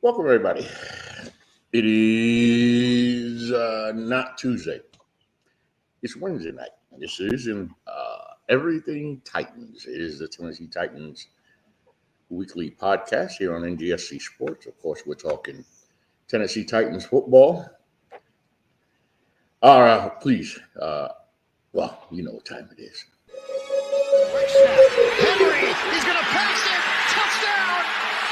Welcome, everybody. It is not Tuesday. It's Wednesday night. This is Everything Titans. It is the Tennessee Titans weekly podcast here on NGSC Sports. Of course, we're talking Tennessee Titans football. Please, well, you know what time it is. Henry, he's going to pass it. Touchdown!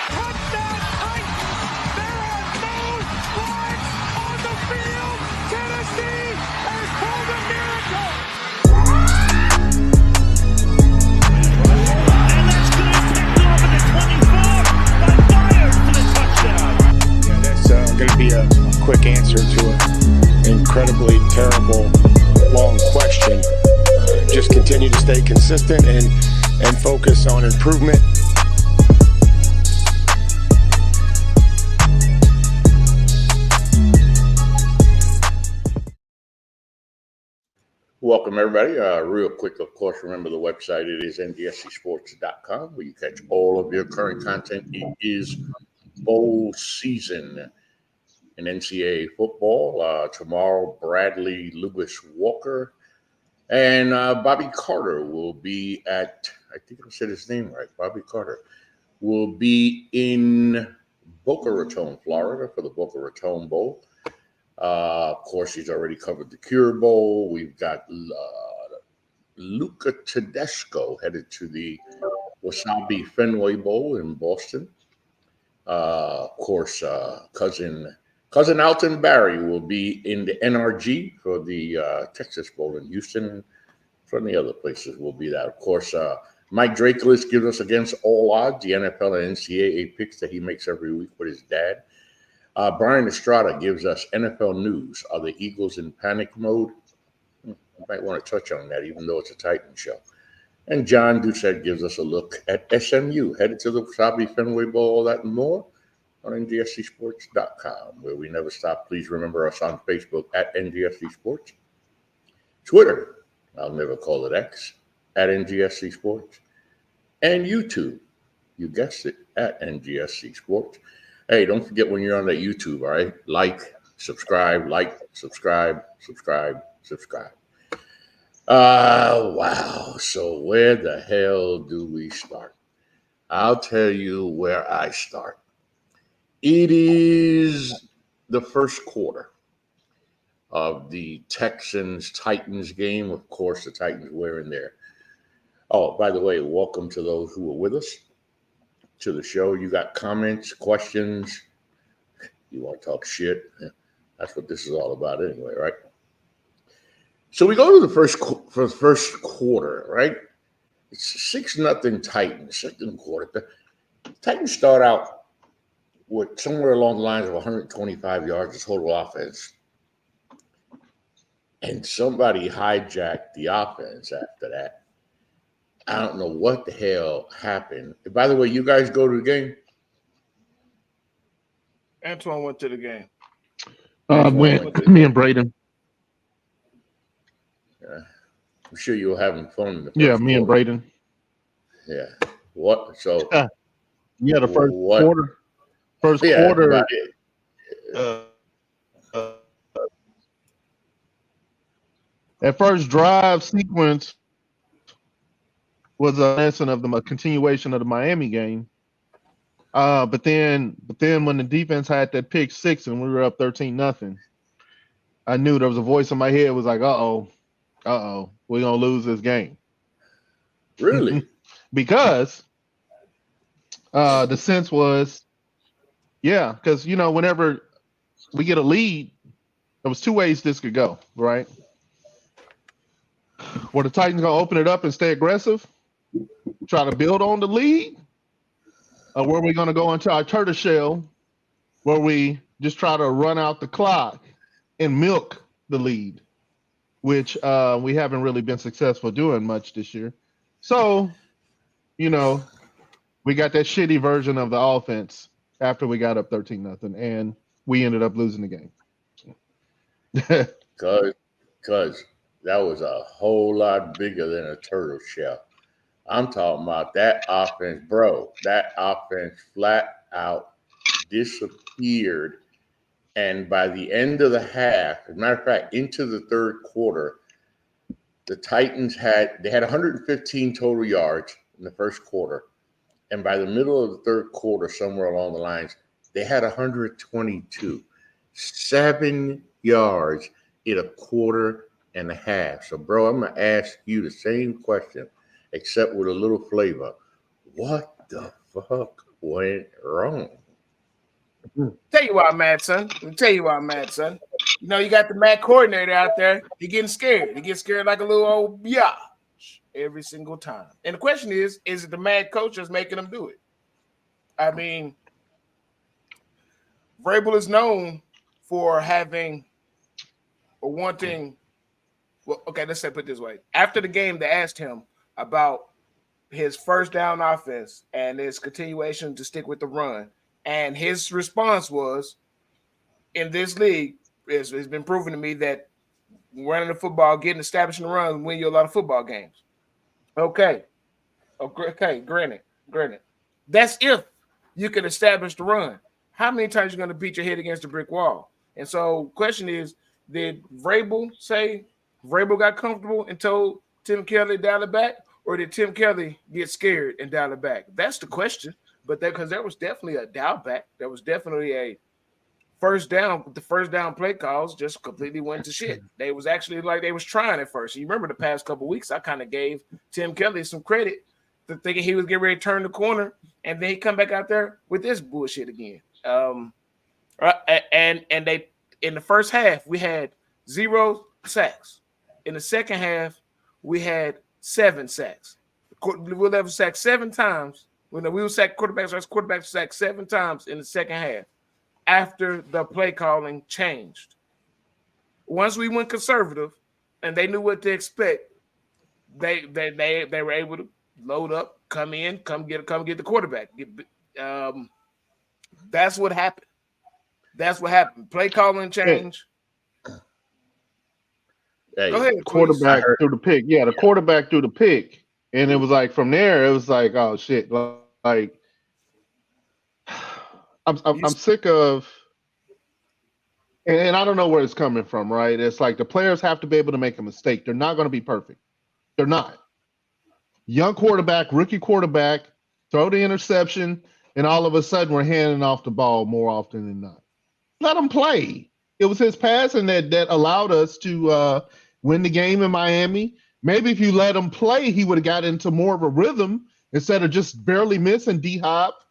Touchdown, Titans! There are no flags on the field. Tennessee has pulled a miracle. And that's going to be picked off at the 24 by Myers for the touchdown. Yeah, that's going to be a quick answer to an incredibly terrible, long question. Just continue to stay consistent and focus on improvement. Welcome, everybody. Real quick, of course, remember the website. It is NGSCsports.com, where you catch all of your current content. It is bowl season in NCAA football. Tomorrow, Bradley Lewis Walker and Bobby Carter will be at, I think I said his name right, Bobby Carter will be in Boca Raton, Florida for the Boca Raton Bowl. Of course, he's already covered the Cure Bowl. We've got Luca Tedesco headed to the Wasabi Fenway Bowl in Boston. Of course, cousin Alton Barry will be in the NRG for the Texas Bowl in Houston. From the other places will be that. Of course, Mike Drakelis gives us against all odds the NFL and NCAA picks that he makes every week with his dad. Brian Estrada gives us NFL news. Are the Eagles in panic mode? You might want to touch on that, even though it's a Titan show. And John Doucette gives us a look at SMU, headed to the Wasabi Fenway Bowl, all that and more on NGSCsports.com, where we never stop. Please remember us on Facebook at NGSC Sports. Twitter, I'll never call it X, at NGSC Sports. And YouTube, you guessed it, at NGSC Sports. Hey, don't forget when you're on that YouTube, all right? Subscribe. Wow. So where the hell do we start? I'll tell you where I start. It is the first quarter of the Texans-Titans game. Of course, the Titans were in there. Oh, by the way, welcome to those who are with us to the show. You got comments, questions, you want to talk shit. That's what this is all about anyway, right? So we go to the first quarter, right? It's 6-0 Titans, second quarter. The Titans start out with somewhere along the lines of 125 yards of total offense. And somebody hijacked the offense after that. I don't know what the hell happened. By the way, you guys go to the game? Antoine went to the game. Me and Braden. Yeah. I'm sure you were having fun in the first Yeah, me quarter. and Braden. Yeah. What? So yeah, the first what? quarter. First Yeah, quarter. That first drive sequence was a continuation of the Miami game. But then when the defense had that pick six and we were up 13-0, I knew there was a voice in my head was like, uh-oh, we're gonna lose this game. Really? Because the sense was, yeah, because whenever we get a lead, there was two ways this could go, right? Were the Titans gonna open it up and stay aggressive, try to build on the lead, or were we gonna go into our turtle shell where we just try to run out the clock and milk the lead, which we haven't really been successful doing much this year. So, we got that shitty version of the offense after we got up 13-0, and we ended up losing the game. Because that was a whole lot bigger than a turtle shell. I'm talking about that offense, bro. That offense flat out disappeared. And by the end of the half, as a matter of fact, into the third quarter, the Titans had 115 total yards in the first quarter. And by the middle of the third quarter, somewhere along the lines, they had 122. 7 yards in a quarter and a half. So, bro, I'm going to ask you the same question, except with a little flavor. What the fuck went wrong? Tell you why I'm mad, son. Let me tell you why I'm mad, son. You know, you got the Mac coordinator out there. He getting scared. He gets scared like a little old biatch every single time. And the question is it the mad coach that's making him do it? I mean, Vrabel is known for having or wanting. Well, okay, let's say put it this way. After the game, they asked him about his first down offense and his continuation to stick with the run. And his response was, in this league, it's been proven to me that running the football, getting established in the run, win you a lot of football games. Okay, granted. That's if you can establish the run. How many times are you going to beat your head against a brick wall? And so question is, did Vrabel say Vrabel got comfortable and told Tim Kelly to dial it back? Or did Tim Kelly get scared and dial it back? That's the question. But because there was definitely a dial back. There was definitely a first down. The first down play calls just completely went to shit. They was actually like they was trying at first. You remember the past couple of weeks, I kind of gave Tim Kelly some credit for thinking he was getting ready to turn the corner, and then he come back out there with this bullshit again. And they in the first half we had 0 sacks. In the second half we had 7 sacks. We'll have sacked 7 times. We will sack quarterbacks sacked 7 times in the second half after the play calling changed. Once we went conservative and they knew what to expect, they were able to load up, come get the quarterback. That's what happened. Play calling change. Hey, go ahead. Quarterback threw the pick. Yeah, the quarterback threw the pick. And it was like from there, it was like, oh shit. Like I'm sick of, and I don't know where it's coming from, right? It's like the players have to be able to make a mistake. They're not going to be perfect. They're not. Young quarterback, rookie quarterback, throw the interception, and all of a sudden we're handing off the ball more often than not. Let him play. It was his passing that allowed us to win the game in Miami. Maybe if you let him play, he would have got into more of a rhythm instead of just barely missing D-Hop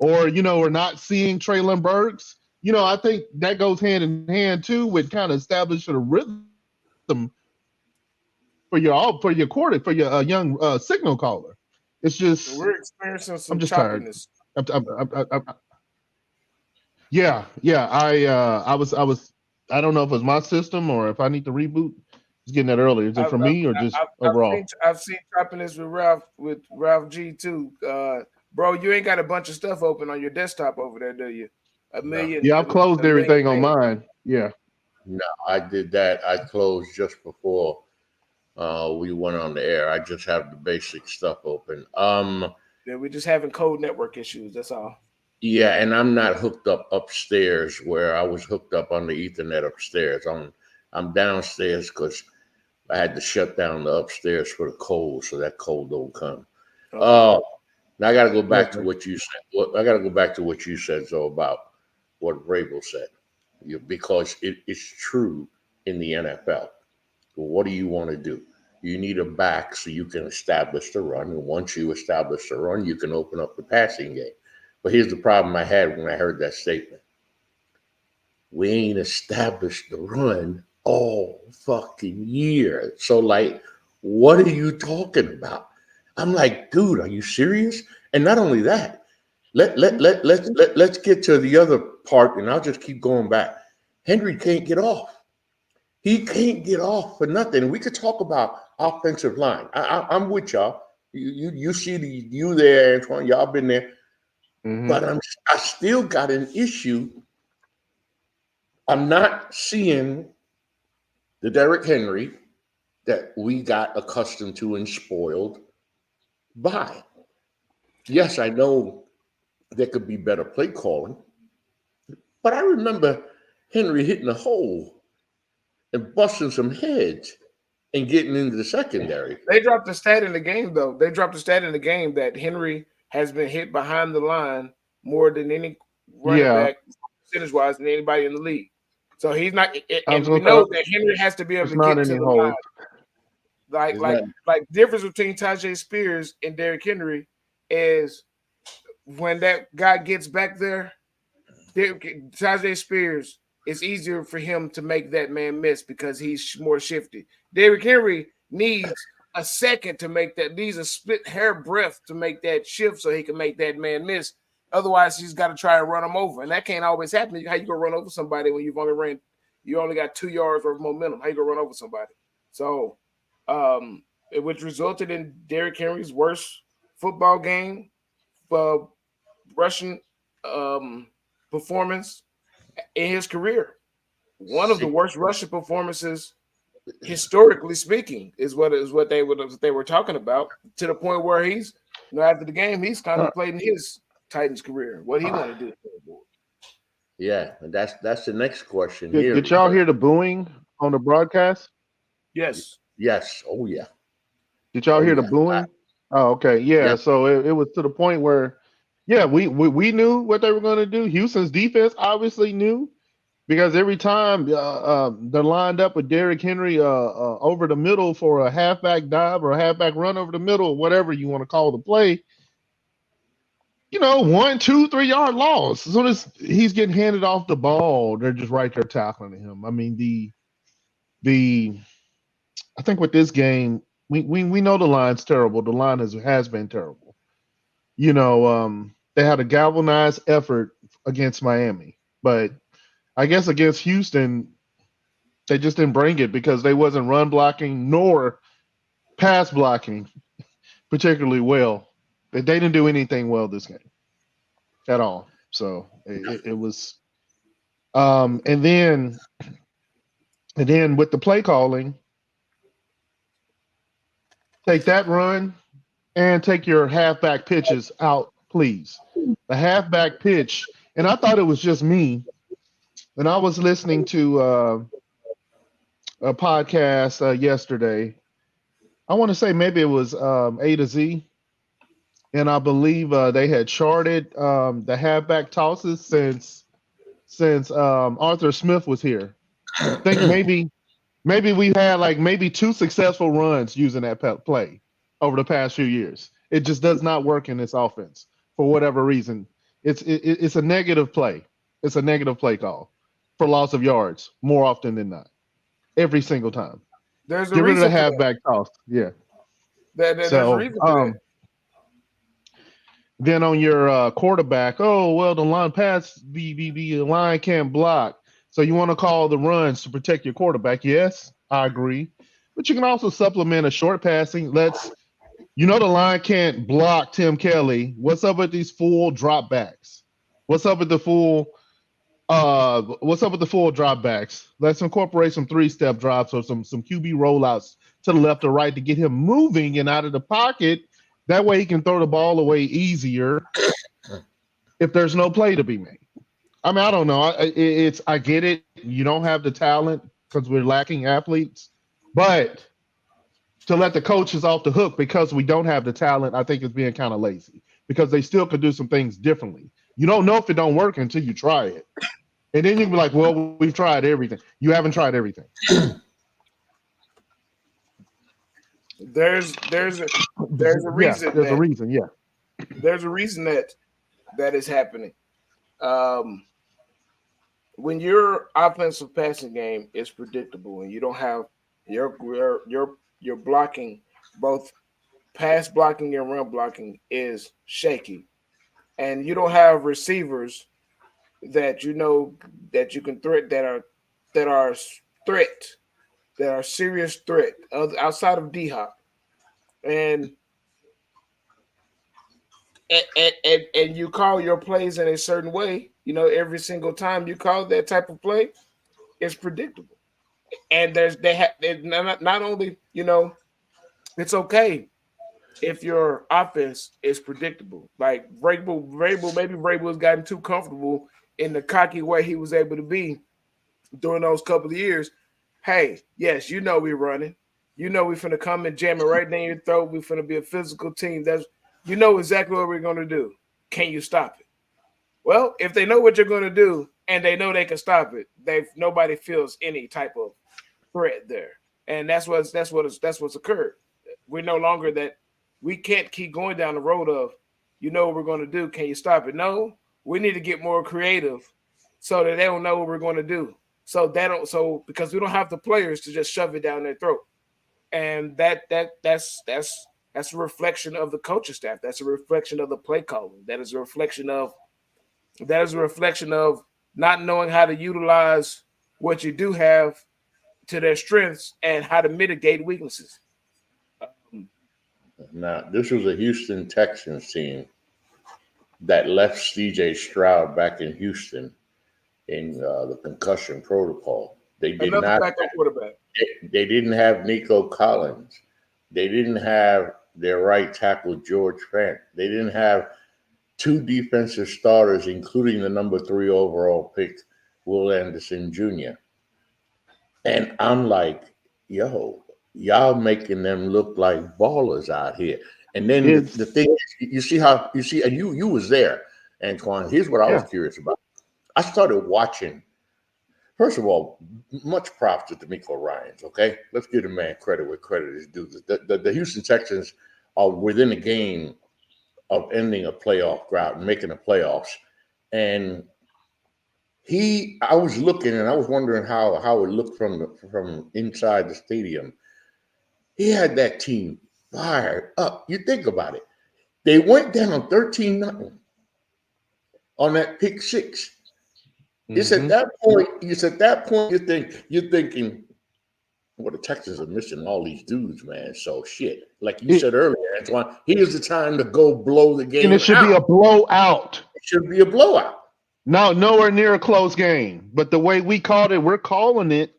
or not seeing Traylon Burks. I think that goes hand in hand too with kind of establishing a rhythm for your young signal caller. It's just we're experiencing some I'm just choppiness. tired. Yeah. I don't know if it was my system or if I need to reboot. Just getting that earlier. Is it for me or just overall? I've seen choppiness with Ralph G too. Bro, you ain't got a bunch of stuff open on your desktop over there, do you? Yeah, I've closed everything on mine. Yeah. No, I did that. I closed just before we went on the air. I just have the basic stuff open. Yeah, we're just having code network issues. That's all. Yeah, and I'm not hooked up upstairs where I was hooked up on the Ethernet upstairs. I'm downstairs because I had to shut down the upstairs for the cold, so that cold don't come. Okay. Now I got to go back to what you said. Zoe, about what Vrabel said, because it's true in the NFL. What do you want to do? You need a back so you can establish the run, and once you establish the run, you can open up the passing game. But here's the problem I had when I heard that statement. We ain't established the run all fucking year. So, like, what are you talking about? I'm like, dude, are you serious? And not only that, let's get to the other part, and I'll just keep going back. Henry can't get off. He can't get off for nothing. We could talk about offensive line. I'm with y'all. You see you there, Antoine. Y'all been there. Mm-hmm. But I still got an issue. I'm not seeing the Derrick Henry that we got accustomed to and spoiled by. Yes, I know there could be better play calling. But I remember Henry hitting a hole and busting some heads and getting into the secondary. They dropped the stat in the game, though. They dropped the stat in the game that Henry has been hit behind the line more than any running back percentage-wise than anybody in the league. So he's not, and we know that Henry has to be able to get to the line. Like difference between Tajay Spears and Derrick Henry is when that guy gets back there, Tajay Spears, it's easier for him to make that man miss because he's more shifty. Derrick Henry needs a second to make that, needs a split hair breath to make that shift so he can make that man miss. Otherwise, he's got to try and run him over. And that can't always happen. How you going to run over somebody when you only got 2 yards worth of momentum? How you going to run over somebody? So, which resulted in Derrick Henry's worst football game, rushing performance in his career. One of the worst rushing performances, historically speaking, is what they were talking about, to the point where he's, after the game, he's contemplating his Titans career, what he want to do. Yeah, and that's the next question. Did y'all hear the booing on the broadcast? Yes. Oh yeah. Did y'all hear the booing? Okay. Yeah. So it was to the point where, we knew what they were going to do. Houston's defense obviously knew, because every time they're lined up with Derrick Henry over the middle for a halfback dive or a halfback run over the middle, whatever you want to call the play, 1, 2, 3 yard loss. As soon as he's getting handed off the ball, they're just right there tackling him. I mean, I think with this game, we know the line's terrible. The line has been terrible. They had a galvanized effort against Miami, but I guess against Houston, they just didn't bring it because they wasn't run blocking nor pass blocking particularly well. They didn't do anything well this game at all. So it was, and then with the play calling, take that run and take your halfback pitches out, please. The halfback pitch, and I thought it was just me. And I was listening to a podcast yesterday. I want to say maybe it was A to Z. And I believe they had charted the halfback tosses since Arthur Smith was here. I think maybe we've had maybe 2 successful runs using that play over the past few years. It just does not work in this offense for whatever reason. It's a negative play. It's a negative play call for loss of yards more often than not. Every single time. There's a Get rid of reason the halfback toss. Yeah. There's a reason for that. Then on your quarterback, the line the line can't block. So you want to call the runs to protect your quarterback. Yes, I agree. But you can also supplement a short passing. The line can't block Tim Kelly. What's up with these full drop backs? What's up with the full drop backs? Let's incorporate some 3-step drops or some QB rollouts to the left or right to get him moving and out of the pocket. That way he can throw the ball away easier if there's no play to be made. I mean, I don't know. I get it. You don't have the talent because we're lacking athletes. But to let the coaches off the hook because we don't have the talent, I think is being kind of lazy because they still could do some things differently. You don't know if it don't work until you try it. And then you can be like, well, we've tried everything. You haven't tried everything. There's a reason. There's a reason. Yeah. There's a reason that is happening. When your offensive passing game is predictable and you don't have your blocking, both pass blocking and run blocking is shaky, and you don't have receivers that that you can threat that are serious threat outside of D-Hop. And you call your plays in a certain way, every single time you call that type of play, it's predictable. And not only, it's okay if your offense is predictable. Like Vrabel has gotten too comfortable in the cocky way he was able to be during those couple of years. Hey, yes, you know we're running. You know we're finna come and jam it right down your throat. We're finna be a physical team. You know exactly what we're gonna do. Can you stop it? Well, if they know what you're gonna do and they know they can stop it, nobody feels any type of threat there. And that's what's occurred. We're no longer that we can't keep going down the road of, you know what we're gonna do. Can you stop it? No, we need to get more creative so that they don't know what we're gonna do. So because we don't have the players to just shove it down their throat. And that's a reflection of the coaching staff. That's a reflection of the play calling. That is a reflection of not knowing how to utilize what you do have to their strengths and how to mitigate weaknesses. Now, this was a Houston Texans team that left C.J. Stroud back in Houston in the concussion protocol. They did Another not. backup quarterback. They didn't have Nico Collins. They didn't have their right tackle George Fant. They didn't have two defensive starters, including the number 3 overall pick, Will Anderson Jr. And I'm like, yo, y'all making them look like ballers out here. And then the thing is, and you was there, Antoine. Here's what I was curious about. I started watching. First of all, much props to D'Amico Ryans, okay? Let's give the man credit where credit is due. The Houston Texans are within a game of ending a playoff drought and making the playoffs. And I was looking and I was wondering how it looked from inside the stadium. He had that team fired up. You think about it. They went down 13-0 on that pick six. It's at that point. You're thinking, well, the Texans are missing all these dudes, man. So shit, like you said earlier, Antoine, here's the time to go blow the game. And it should be a blowout. It should be a blowout. No, nowhere near a close game. But the way we called it, we're calling it.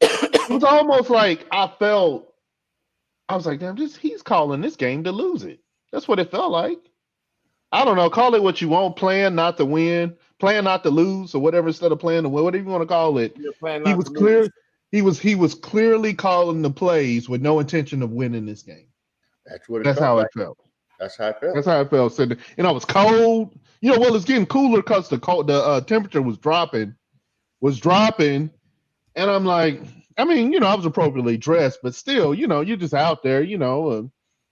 It was almost like I was like, damn, he's calling this game to lose it. That's what it felt like. I don't know. Call it what you want. Playing not to win, playing not to lose, or whatever instead of playing to win, whatever you want to call it. He was clear. He was clearly calling the plays with no intention of winning this game. That's how it felt. That's how it felt. That's how it felt. And it was cold. Well, it's getting cooler because the temperature was dropping, and I'm like, I was appropriately dressed, but still, you're just out there,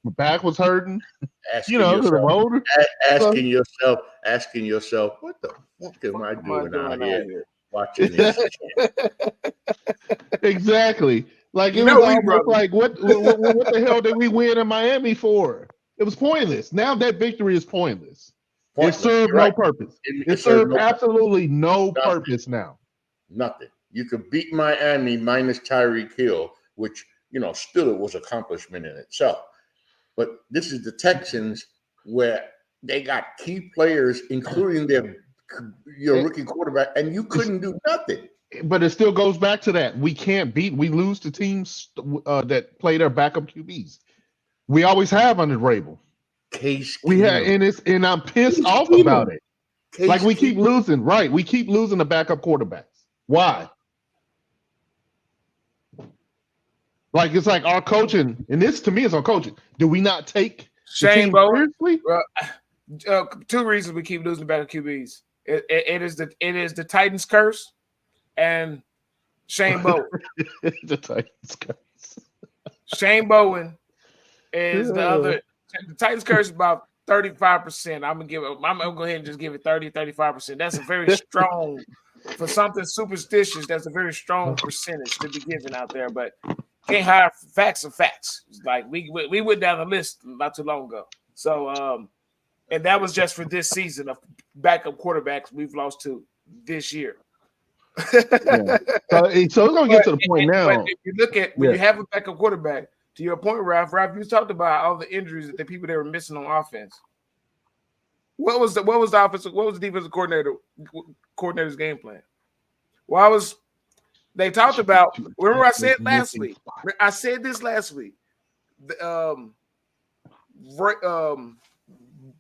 my back was hurting. Asking yourself, what the fuck am I doing out here watching this? Exactly. Like it was almost like what the hell did we win in Miami for? It was pointless. Now that victory is pointless. It served no purpose. It served absolutely no purpose now. Nothing. You could beat Miami minus Tyreek Hill, which still it was an accomplishment in itself. But this is the Texans where they got key players, including your rookie quarterback, and you couldn't do nothing. But it still goes back to that. We lose to teams that play their backup QBs. We always have under Vrabel. And I'm pissed off about it. We keep losing, right? We keep losing the backup quarterbacks. Why? Like it's like our coaching, and this to me is our coaching. Do we not take Shane Bowen? Two reasons we keep losing backup QBs. It is the Titans curse and Shane Bowen. The Titans curse. Shane Bowen is the other. The Titans curse is about 35%. I'm gonna go ahead and just give it 30-35%. That's a very strong for something superstitious. That's a very strong percentage to be given out there, but can't hire facts of facts. It's like we went down the list not too long ago. So and that was just for this season of backup quarterbacks we've lost to this year. Yeah. So it's gonna get to the point now. But if you look at when you have a backup quarterback, to your point, Ralph, you talked about all the injuries that the people that were missing on offense. What was the defensive coordinator's game plan? They talked about. Remember, I said last week. I said this last week.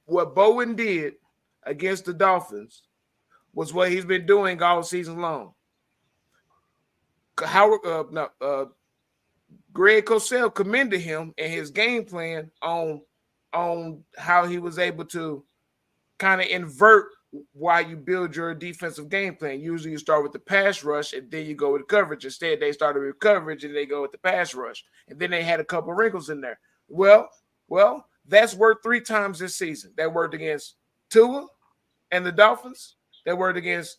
What Bowen did against the Dolphins was what he's been doing all season long. Greg Cosell commended him and his game plan on how he was able to kind of invert why you build your defensive game plan. Usually you start with the pass rush and then you go with coverage. Instead, they started with coverage and they go with the pass rush. And then they had a couple wrinkles in there. Well, that's worked 3 times this season. That worked against Tua and the Dolphins. That worked against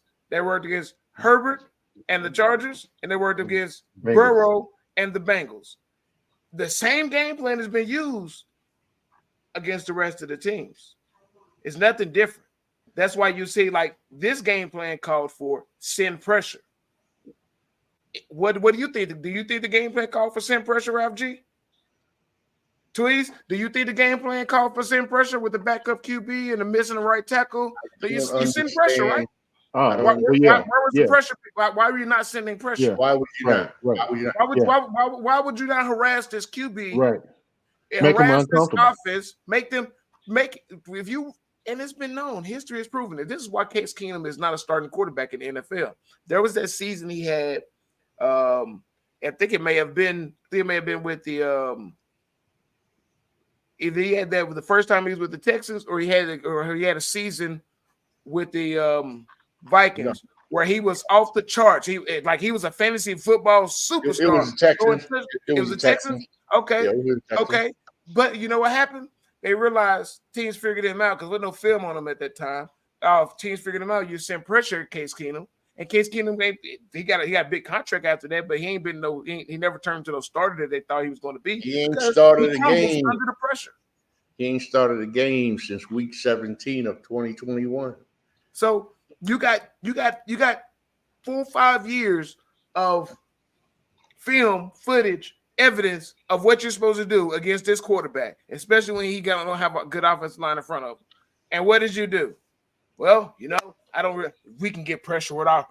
Herbert and the Chargers, and they worked against Burrow and the Bengals. The same game plan has been used against the rest of the teams. It's nothing different. That's why you see, like, this game plan called for send pressure. What do you think? Do you think the game plan called for send pressure, Ralph G? Tweez, do you think the game plan called for send pressure with the backup QB and the missing the right tackle? You send pressure, right? Why was the pressure? Why were you not sending pressure? Yeah. Why would you not? Why would you not harass this QB? Right. And harass this offense. If you, and it's been known, history has proven it. This is why Case Keenum is not a starting quarterback in the NFL. There was that season he had. I think it may have been with the. Either he had that with the first time he was with the Texans, or he had a season with the Vikings where he was off the charts. He was a fantasy football superstar. It was the Texans. It was the Texans. Okay. Yeah, it was the Texans. Okay. But you know what happened? They realized teams figured him out because there was no film on him at that time. Teams figured him out. You send pressure at Case Keenum. And Case Keenum, he got a big contract after that, but he never turned to the starter that they thought he was going to be. He ain't started a game under the pressure. He ain't started a game since week 17 of 2021. So you got 4 or 5 years of film footage, evidence of what you're supposed to do against this quarterback, especially when he don't have a good offensive line in front of him. And what did you do? Well, we can get pressure with our.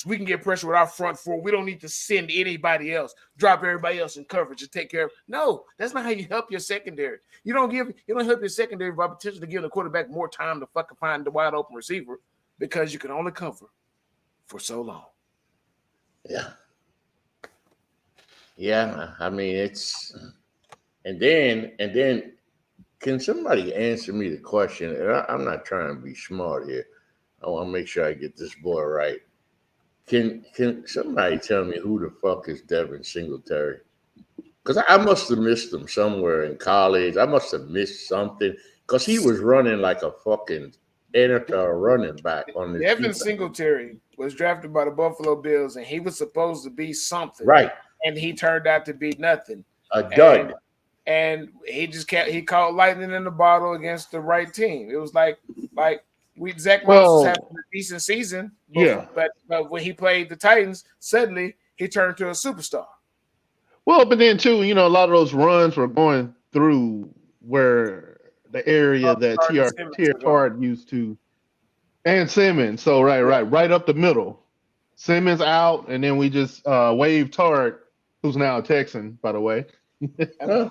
We can get pressure with our front four. We don't need to send anybody else, drop everybody else in coverage and take care of. No, that's not how you help your secondary. You don't help your secondary by potentially giving the quarterback more time to fucking find the wide open receiver because you can only cover for so long. Yeah. Yeah, I mean it's, and then can somebody answer me the question? And I'm not trying to be smart here. I want to make sure I get this boy right. Can somebody tell me who the fuck is Devin Singletary? Because I must have missed him somewhere in college. I must have missed something because he was running like a fucking NFL running back on this. Devin Singletary was drafted by the Buffalo Bills, and he was supposed to be something. Right. And he turned out to be nothing. A dud. And he caught lightning in the bottle against the right team. It was like Zach Moss was having a decent season. But when he played the Titans, suddenly he turned to a superstar. Well, but then too, a lot of those runs were going through where the area that T.R. Tart used to, and Simmons. So right up the middle. Simmons out, and then we just waved Tart, who's now a Texan, by the way. And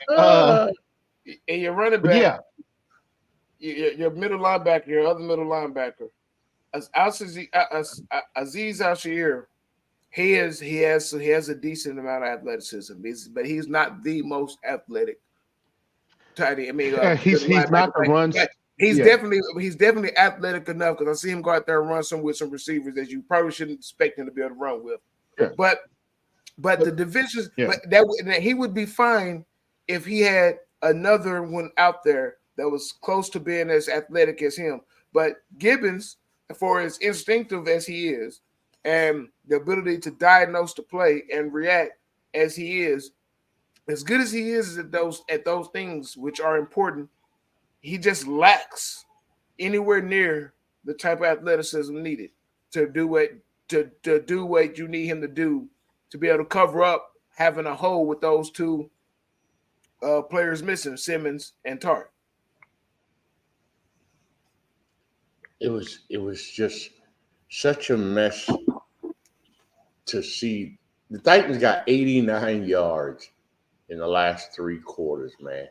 your running back, your middle linebacker, your other middle linebacker, Aziz Al-Shaair, he has a decent amount of athleticism, but he's not the most athletic tight end. I mean, he's not the runs. He's definitely athletic enough because I see him go out there and run with some receivers that you probably shouldn't expect him to be able to run with. Yeah. But the divisions, but that he would be fine if he had another one out there that was close to being as athletic as him. But Gibbons, for as instinctive as he is, and the ability to diagnose the play and react as he is, as good as he is at those things which are important, he just lacks anywhere near the type of athleticism needed to do what you need him to do to be able to cover up having a hole with those two players missing, Simmons and Tart. It was just such a mess to see. The Titans got 89 yards in the last 3 quarters, man.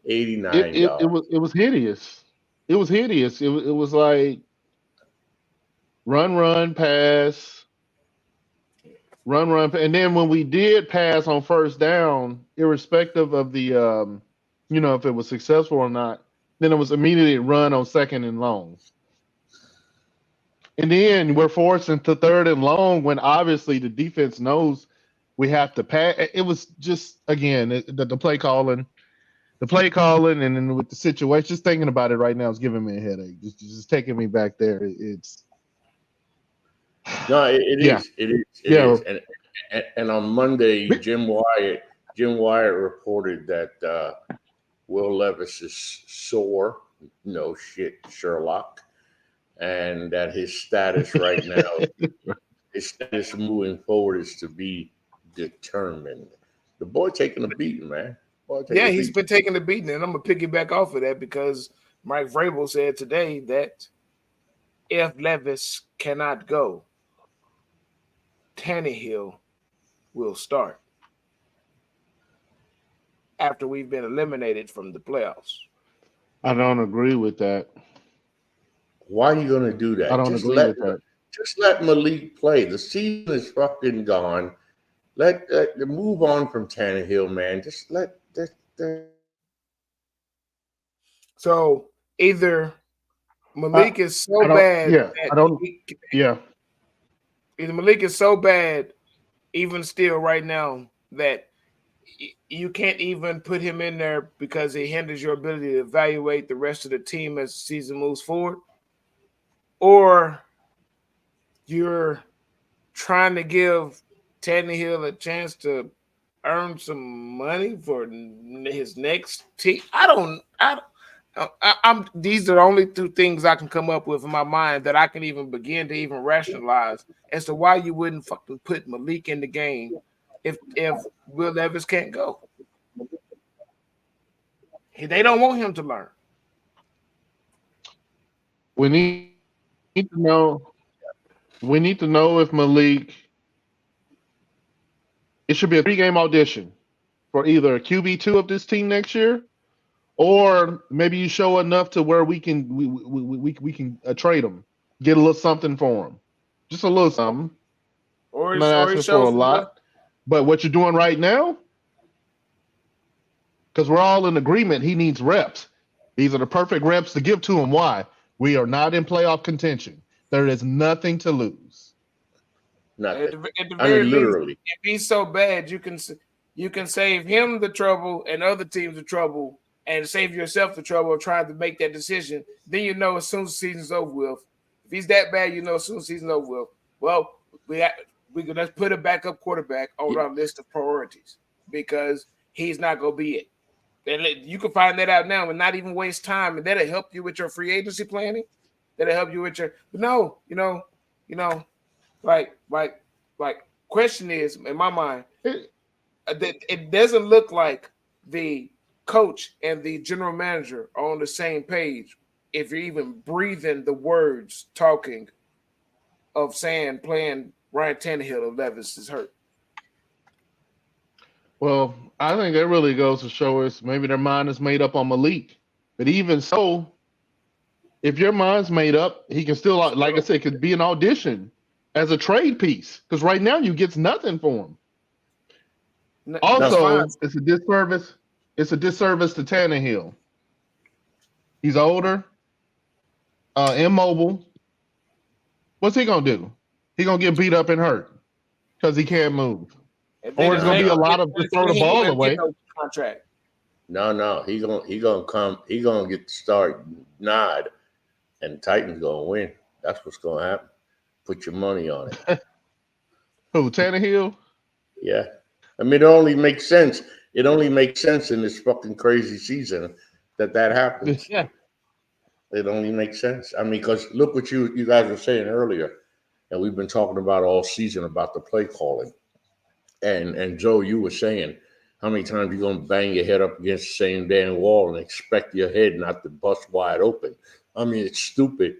89 yards. It was hideous. It was hideous. It was like run, pass, run, and then when we did pass on first down, irrespective of the if it was successful or not, then it was immediately run on second and long. And then we're forced into third and long when obviously the defense knows we have to pass. It was just, again, the play calling, and then with the situation, just thinking about it right now is giving me a headache. Just taking me back there. It's no, it yeah. is. It is. It Yeah. is. And on Monday, Jim Wyatt reported that Will Levis is sore. No shit, Sherlock. And that his status right now, his status moving forward is to be determined. The boy taking a beating, man. He's been taking a beating, and I'm gonna piggyback off of that because Mike Vrabel said today that if Levis cannot go, Tannehill will start after we've been eliminated from the playoffs. I don't agree with that. Why are you going to do that? I don't agree with that. Just let Malik play. The season is fucking gone. Let move on from Tannehill, man. Just let. So either Malik is so bad. Yeah, I don't. Either Malik is so bad, even still right now, that you can't even put him in there because it hinders your ability to evaluate the rest of the team as the season moves forward. Or you're trying to give Tannehill a chance to earn some money for his next team. These are the only two things I can come up with in my mind that I can even begin to even rationalize as to why you wouldn't fucking put Malik in the game if Will Levis can't go. They don't want him to learn. We need to know. We need to know if Malik. It should be a 3-game audition for either a QB2 of this team next year, or maybe you show enough to where we can trade him, get a little something for him, just a little something. I'm not asking for a lot, but what you're doing right now, because we're all in agreement, he needs reps. These are the perfect reps to give to him. Why? We are not in playoff contention. There is nothing to lose. Nothing. At the very least, literally. if he's so bad, you can save him the trouble and other teams the trouble, and save yourself the trouble of trying to make that decision. Then you know as soon as the season's over with. If he's that bad, you know as soon as the season's over with. Well, let's put a backup quarterback on our list of priorities because he's not going to be it. And you can find that out now and not even waste time, and that'll help you with your free agency planning. That'll help you with your. But no, like question is in my mind that it doesn't look like the coach and the general manager are on the same page. If you're even breathing the words, talking of saying playing Ryan Tannehill or Levis is hurt. Well, I think that really goes to show us maybe their mind is made up on Malik. But even so, if your mind's made up, he can still, like I said, could be an audition as a trade piece. Because right now you get nothing for him. Also, it's a disservice. It's a disservice to Tannehill. He's older, immobile. What's he gonna do? He gonna get beat up and hurt because he can't move. Or it's gonna be a lot of just throw the ball away. Contract. No. He gonna come. He gonna get the start nod, and Titans gonna win. That's what's gonna happen. Put your money on it. Who, Tannehill? Yeah. I mean, it only makes sense. It only makes sense in this fucking crazy season that happens. Yeah. It only makes sense. I mean, because look what you guys were saying earlier, and we've been talking about all season about the play calling. And Joe, you were saying how many times you're gonna bang your head up against the same damn wall and expect your head not to bust wide open. I mean, it's stupid.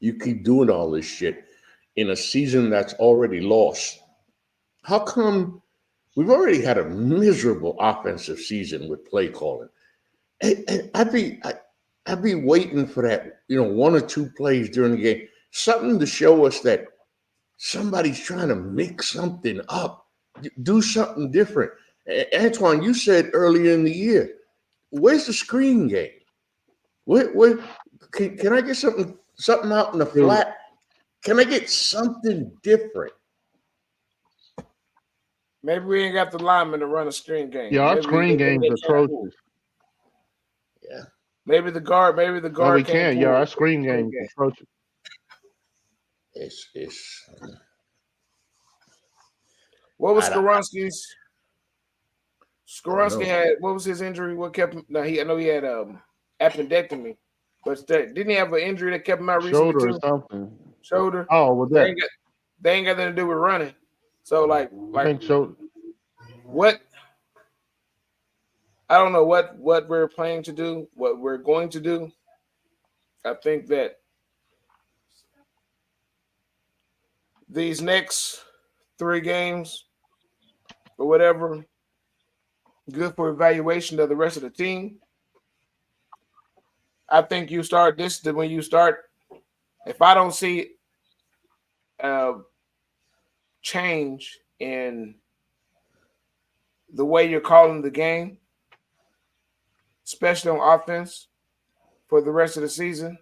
You keep doing all this shit in a season that's already lost. How come we've already had a miserable offensive season with play calling? And I'd be waiting for that, 1 or 2 plays during the game. something to show us that somebody's trying to mix something up, do something different. Antoine, you said earlier in the year, where's the screen game? What can I get something out in the flat? Can I get something different? Maybe we ain't got the lineman to run a screen game. Yeah, our Maybe screen game is atrocious. Yeah. Maybe the guard. No, we can't. Yeah, our screen game is atrocious. It's What was Skoronski's? Skoronski had, what was his injury? What kept him? No, I know he had appendectomy, but didn't he have an injury that kept him out recently? Shoulder or something. Shoulder. Oh, was that? They ain't got nothing to do with running. So I think shoulder. What? I don't know what we're planning to do, what we're going to do. I think that these next 3 games or whatever, good for evaluation of the rest of the team. I think you start this when you start. If I don't see change in the way you're calling the game, especially on offense, for the rest of the season,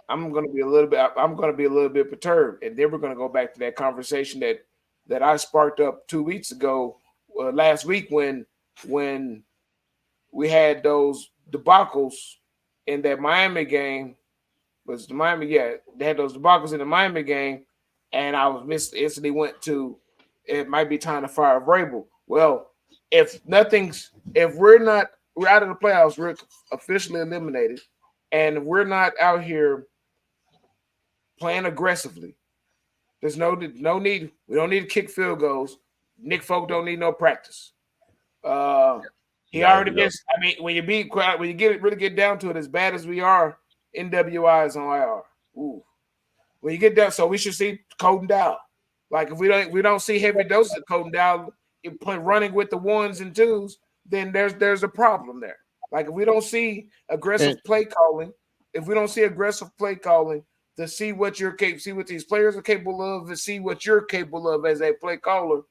I'm going to be a little bit perturbed, and then we're going to go back to that conversation that I sparked up 2 weeks ago, last week when we had those debacles in that Miami game. Was the Miami? Yeah, they had those debacles in the Miami game, and I was instantly went to it might be time to fire Vrabel. Well, we're out of the playoffs, we're officially eliminated, and we're not out here playing aggressively. There's no need. We don't need to kick field goals. Nick Folk don't need no practice. He already gets. I mean, when you really get down to it, as bad as we are, NWI is on IR. Ooh. When you get down, so we should see Colton Dowell. Like if we don't see heavy doses of Colton Dowell running with the 1s and 2s, then there's a problem there. Like if we don't see aggressive play calling, to see what these players are capable of, and see what you're capable of as a play caller,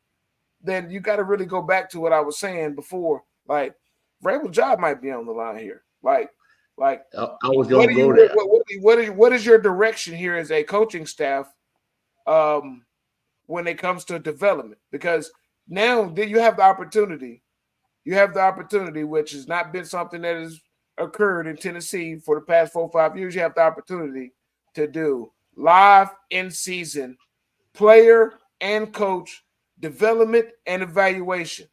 then you got to really go back to what I was saying before. Like Vrabel's job might be on the line here. Like I was going to go there. What is your direction here as a coaching staff when it comes to development? Because now you have the opportunity. You have the opportunity, which has not been something that has occurred in Tennessee for the past 4 or 5 years. You have the opportunity to do live in-season player and coach development and evaluation.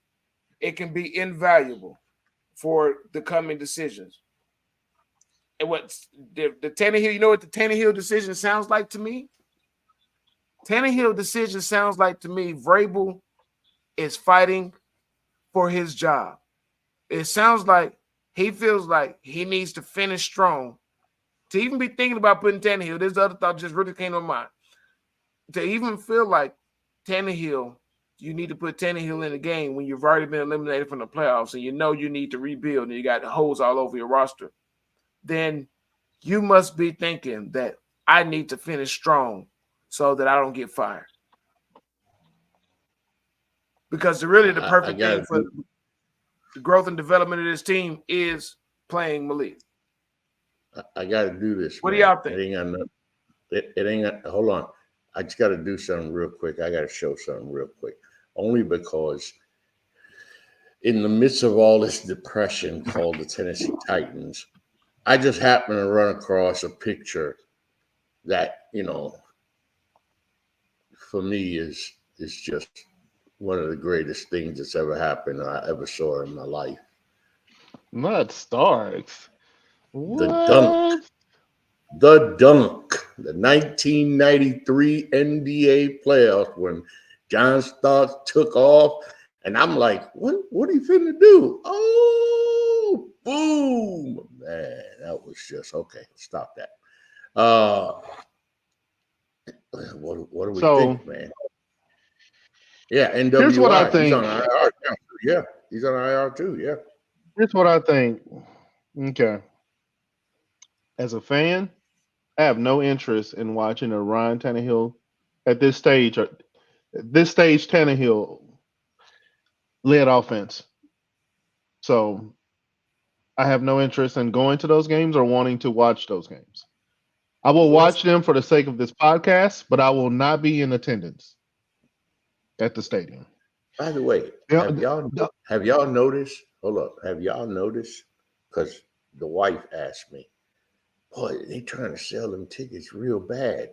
It can be invaluable for the coming decisions. And what the Tannehill, you know what the Tannehill decision sounds like to me? Tannehill decision sounds like to me Vrabel is fighting for his job. It sounds like he feels like he needs to finish strong. To even be thinking about putting Tannehill, this other thought just really came to mind. To even feel like Tannehill, you need to put Tannehill in the game when you've already been eliminated from the playoffs and you know you need to rebuild and you got holes all over your roster, then you must be thinking that I need to finish strong so that I don't get fired. Because really the perfect thing for the growth and development of this team is playing Malik. I got to do this. What do y'all think? It ain't got, hold on. I just got to do something real quick. I got to show something real quick. Only because in the midst of all this depression called the Tennessee Titans, I just happened to run across a picture that, for me is just one of the greatest things that's ever happened I ever saw in my life. Not Starks. What? The dunk, the 1993 NBA playoffs when John Starks took off, and I'm like, what are you finna do? Oh, boom, man, that was just okay. Stop that. What do we think, man? Yeah, NWI. Here's what I think. He's on IR now. Yeah, he's on IR too. Yeah. Here's what I think. Okay. As a fan, I have no interest in watching a Ryan Tannehill at this stage. Tannehill led offense. So I have no interest in going to those games or wanting to watch those games. I will watch them for the sake of this podcast, but I will not be in attendance at the stadium. By the way, have y'all noticed? Hold up. Have y'all noticed? Because the wife asked me, boy, they trying to sell them tickets real bad.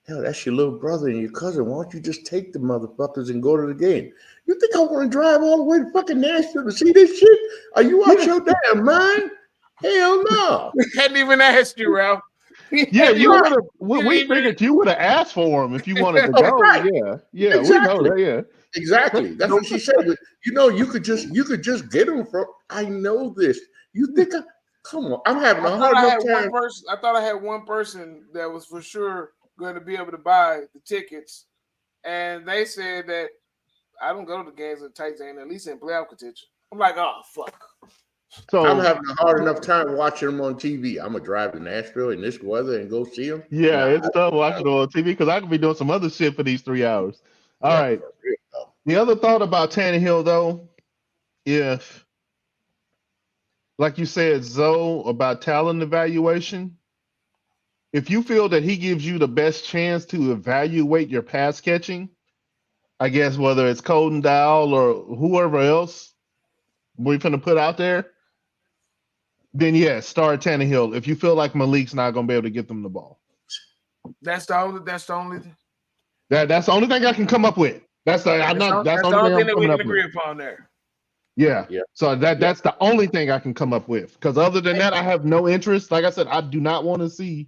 Hell, that's your little brother and your cousin. Why don't you just take the motherfuckers and go to the game? You think I want to drive all the way to fucking Nashville to see this shit? Are you out your damn mind? Hell no. We hadn't even asked you, Ralph. Yeah, you would have. We figured you would have asked for him if you wanted to go. Right. Yeah, Exactly. we know that. Yeah, exactly. That's what she said. But, you could just get them from. I know this. You think come on? I'm having a hard enough time. I thought I had one person that was for sure going to be able to buy the tickets, and they said that I don't go to the games of the Titans and at least in playoff contention. I'm like, oh fuck. So I'm having a hard enough time watching them on TV. I'm gonna drive to Nashville in this weather and go see them. yeah, it's tough watching on TV because I could be doing some other shit for these 3 hours. All right. The other thought about Tannehill, though, if, like you said, Zoe, about talent evaluation, if you feel that he gives you the best chance to evaluate your pass catching, I guess whether it's Colton Dowell or whoever else we're going to put out there, then yes, start Tannehill if you feel like Malik's not going to be able to get them the ball. That's the only. That's the only thing I can come up with. That's the only thing that we can agree upon there. Yeah. So that's the only thing I can come up with. Because other than that, I have no interest. Like I said, I do not want to see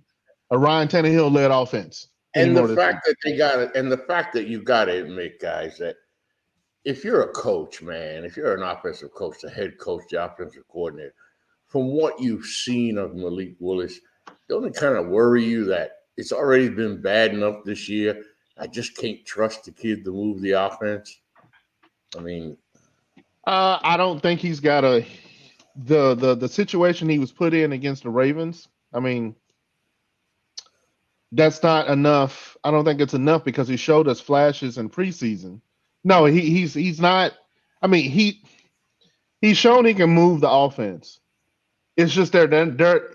a Ryan Tannehill led offense. And the fact that they got it, and the fact that you got to admit, guys, that if you're a coach, man, if you're an offensive coach, the head coach, the offensive coordinator, from what you've seen of Malik Willis, don't it kind of worry you that it's already been bad enough this year? I just can't trust the kid to move the offense. I mean, I don't think he's got the situation he was put in against the Ravens. I mean, that's not enough. I don't think it's enough because he showed us flashes in preseason. No, he's not. I mean, he's shown he can move the offense. It's just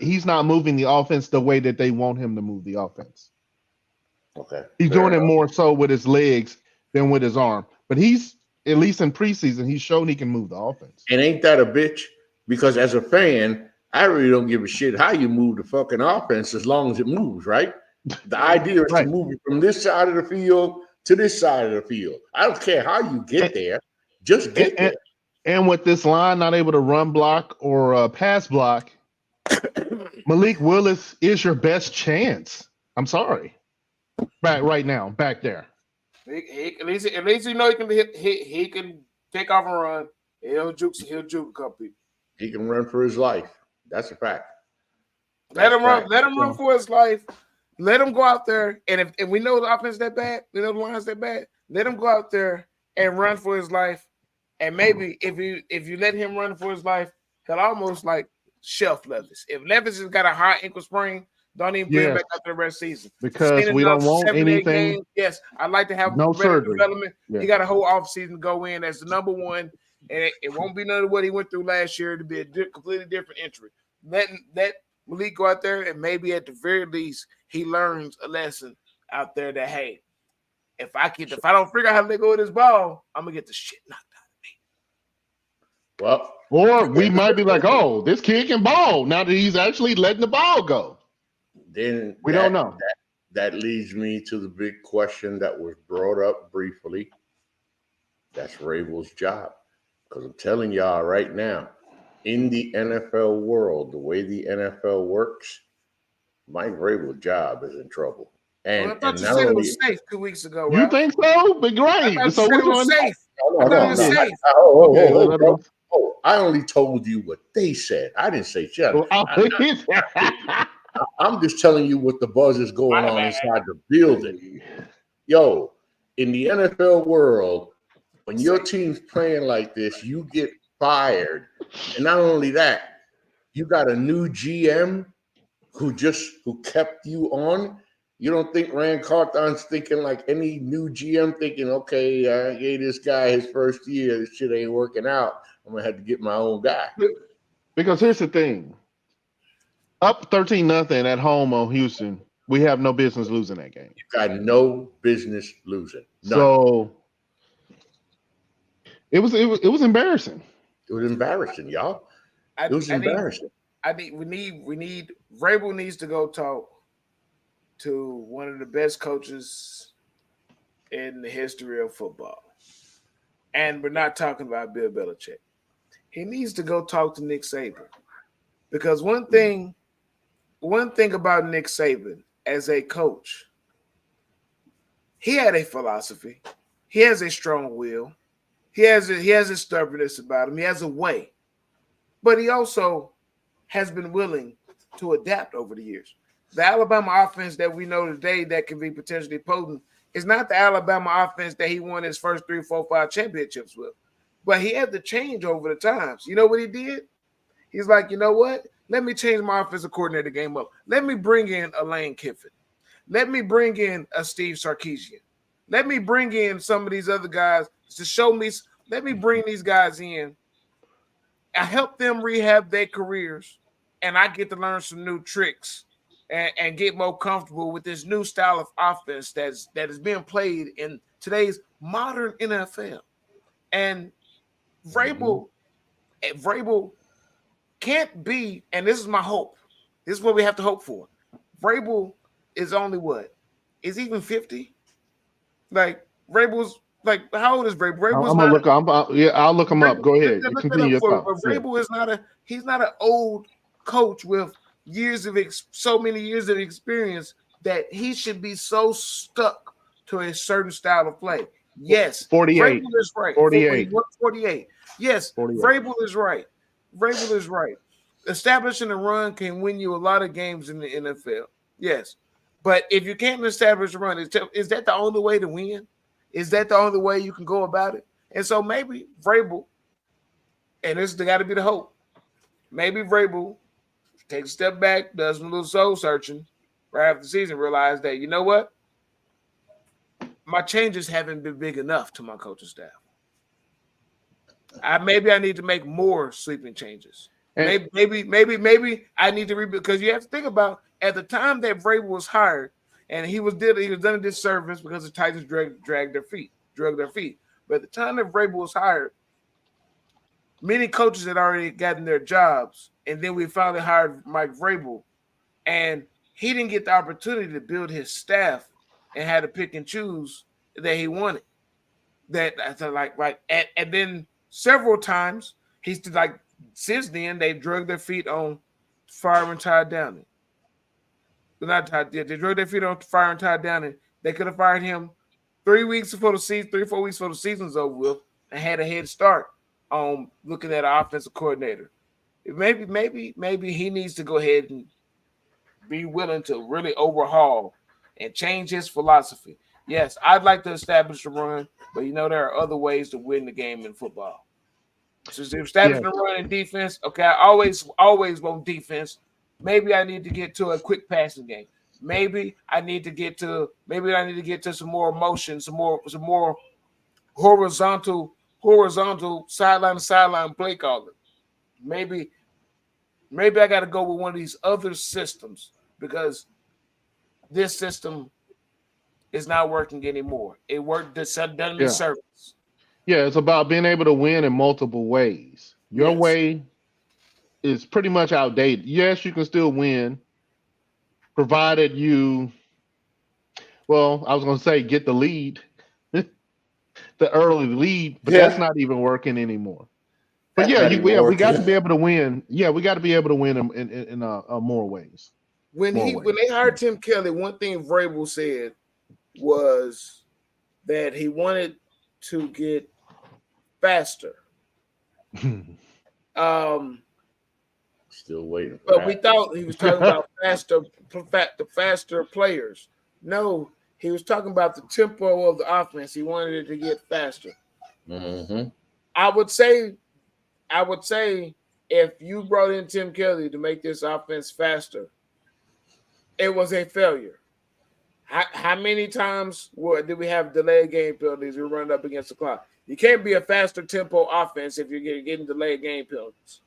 he's not moving the offense the way that they want him to move the offense. Okay. He's doing it more so with his legs than with his arm. But he's, at least in preseason, he's shown he can move the offense. And ain't that a bitch? Because as a fan, I really don't give a shit how you move the fucking offense as long as it moves, right? The idea is to move it from this side of the field to this side of the field. I don't care how you get there. Just get there. And with this line not able to run block or pass block, Malik Willis is your best chance. I'm sorry. Right now, back there. At least you know he can take off and run. He'll juke a couple people. He can run for his life. That's a fact. Let him run for his life. Let him go out there, and if we know the offense that bad, we know the line's that bad. Let him go out there and run for his life. And maybe if you let him run for his life, he'll almost like shelf Levis. If Levis has got a high ankle sprain, don't even bring him back out there the rest of the season. Because we don't want anything. Games, yes, I'd like to have no surgery. Development. Yeah. He got a whole offseason to go in as the number one, and it won't be none of what he went through last year to be a completely different entry. Let Malik go out there, and maybe at the very least he learns a lesson out there that hey, if I don't figure out how to let go of this ball, I'm gonna get the shit knocked out of me. Well, or we might be like, oh, this kid can ball now that he's actually letting the ball go. Then we don't know. That leads me to the big question that was brought up briefly. That's Rabel's job. Because I'm telling y'all right now, in the NFL world, the way the NFL works, Mike Rabel's job is in trouble. And I thought you said it was safe 2 weeks ago. You think so? But great. So we're going safe. I only told you what they said. I didn't say shit. I'm just telling you what the buzz is going on inside the building. Yo, in the NFL world, when your team's playing like this, you get fired. And not only that, you got a new GM who kept you on. You don't think Rand Carthon's thinking like any new GM thinking, okay, I gave this guy his first year, this shit ain't working out. I'm gonna have to get my own guy. Because here's the thing. Up 13-0 at home on Houston, we have no business losing that game. You got no business losing. None. So it was embarrassing. It was embarrassing, y'all. It was embarrassing. We need Vrabel needs to go talk to one of the best coaches in the history of football. And we're not talking about Bill Belichick. He needs to go talk to Nick Saban. Because one thing about Nick Saban as a coach, he had a philosophy. He has a strong will. He has a stubbornness about him. He has a way. But he also has been willing to adapt over the years. The Alabama offense that we know today that can be potentially potent is not the Alabama offense that he won his first 3, 4, 5 championships with. But he had to change over the times. You know what he did? He's like, you know what? Let me change my offensive coordinator game up. Let me bring in a Lane Kiffin. Let me bring in a Steve Sarkisian. Let me bring in some of these other guys to show me. Let me bring these guys in. I help them rehab their careers, and I get to learn some new tricks and get more comfortable with this new style of offense that is being played in today's modern NFL. And Vrabel can't be, and this is my hope. This is what we have to hope for. Vrabel is only what? Is he even 50? Like Vrabel's like, how old is Vrabel? I'll look him up. Go ahead. Continue your thought. Vrabel is he's not an old coach with so many years of experience that he should be so stuck to a certain style of play. Yes, 48. Vrabel is right. 48. Yes, 48. Vrabel is right. Vrabel is right. Establishing a run can win you a lot of games in the NFL. Yes, but if you can't establish a run, is that the only way to win? Is that the only way you can go about it? And so maybe Vrabel, and this has got to be the hope, maybe Vrabel takes a step back, does a little soul searching right after the season, realize that, you know what? My changes haven't been big enough to my coaching staff. Maybe I need to make more sweeping changes. Maybe I need to rebuild, because you have to think about at the time that Vrabel was hired, and he was done a disservice because the Titans dragged their feet. But at the time that Vrabel was hired, many coaches had already gotten their jobs, and then we finally hired Mike Vrabel, and he didn't get the opportunity to build his staff and had to pick and choose that he wanted. And then several times he's like, since then they drug their feet on firing Todd Downing. They drug their feet on firing Todd Downing. They could have fired him 3 weeks before the season, 3-4 weeks before the season's over with, and had a head start on looking at an offensive coordinator. Maybe he needs to go ahead and be willing to really overhaul and change his philosophy. Yes, I'd like to establish a run, but there are other ways to win the game in football. So establishing a run in defense, okay, I always want defense. Maybe I need to get to a quick passing game. Maybe I need to get to some more motion, some more horizontal sideline to sideline play calling. Maybe I got to go with one of these other systems because this system is not working anymore. It doesn't me service. Yeah, it's about being able to win in multiple ways. Your way is pretty much outdated. Yes, you can still win, provided you, I was going to say get the lead, the early lead, but that's not even working anymore. But we got to be able to win. Yeah, we got to be able to win in more ways. When they hired Tim Kelly, one thing Vrabel said was that he wanted to get faster. Still waiting. But we thought he was talking about faster players. No, he was talking about the tempo of the offense. He wanted it to get faster. Mm-hmm. I would say if you brought in Tim Kelly to make this offense faster, it was a failure. How many times did we have delayed game penalties? We run up against the clock. You can't be a faster tempo offense if you're getting delayed game penalties.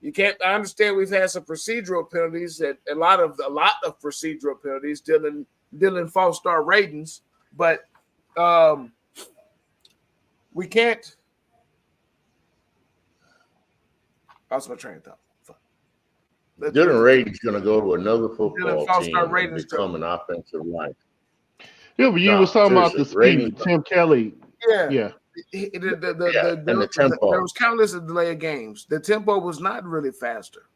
You can't. I understand we've had some procedural penalties, that a lot of procedural penalties, dealing false start ratings, but we can't. That's my train of thought. Dylan Raden's going to go to another football team and become an too. offensive line. Yeah, but you was talking about the speed. Raden, Tim Kelly. Yeah. And the tempo. There was countless of delayed games. The tempo was not really faster.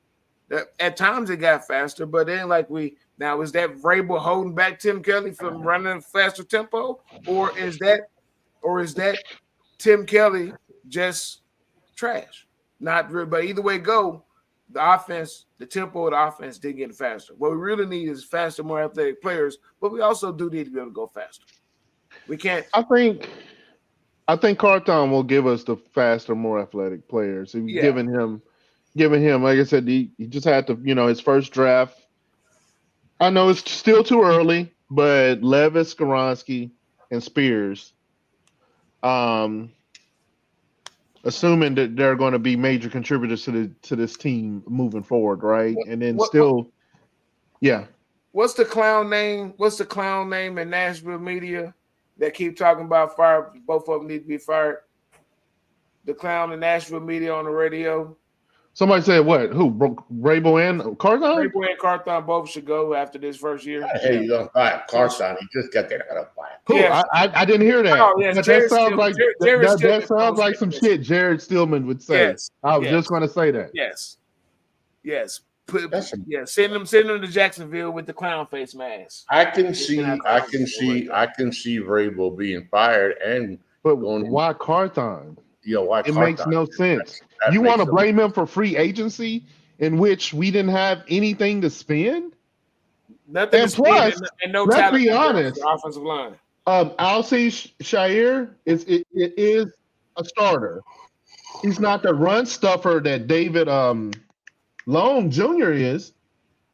At times it got faster, but then now is that Vrabel holding back Tim Kelly from running a faster tempo, or is that Tim Kelly just trash? Not really, but either way it go, the offense, the tempo of the offense did get faster. What we really need is faster, more athletic players, but we also do need to be able to go faster. We can't. I think Carthon will give us the faster, more athletic players. Giving him, like I said, he just had to, his first draft. I know it's still too early, but Levis, Skoronski, and Spears, assuming that they're going to be major contributors to this team moving forward, right? And then What's the clown name? What's the clown name in Nashville media that keep talking about fire? Both of them need to be fired. The clown in Nashville media on the radio. Somebody said what? Who? Vrabel and Carthon? Vrabel and Carthon both should go after this first year. Hey, you gonna fire Carthon? He just got there. Cool. Yes. I didn't hear that. Oh, yes. That sounds like some shit Jared Stillman would say. Yes. I was just going to say that. Yes. Send them to Jacksonville with the clown face mask. I can see Vrabel being fired but why Carthon? Why it makes no sense. You want to blame him for free agency in which we didn't have anything to spend? Nothing. And plus, let's be honest. Offensive line. Al-Shaair is a starter. He's not the run stuffer that David Long Jr. is,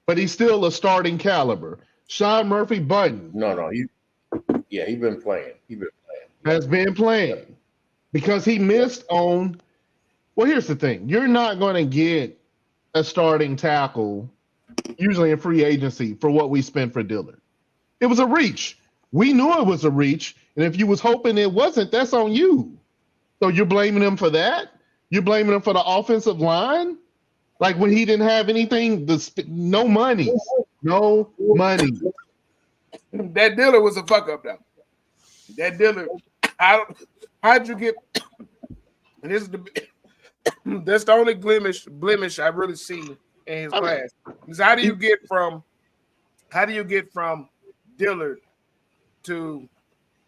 but he's still a starting caliber. Sean Murphy Button. No, he's been playing. Has been playing because he missed on. Well, here's the thing: you're not going to get a starting tackle usually in free agency for what we spent for Dillard. It was a reach. We knew it was a reach, and if you was hoping it wasn't, that's on you. So you're blaming him for that? You're blaming him for the offensive line? Like when he didn't have anything, no money. No money. That Dillard was a fuck up though. That Dillard, how'd you get? And this is that's the only blemish I really see in his class. Is how do you get from Dillard to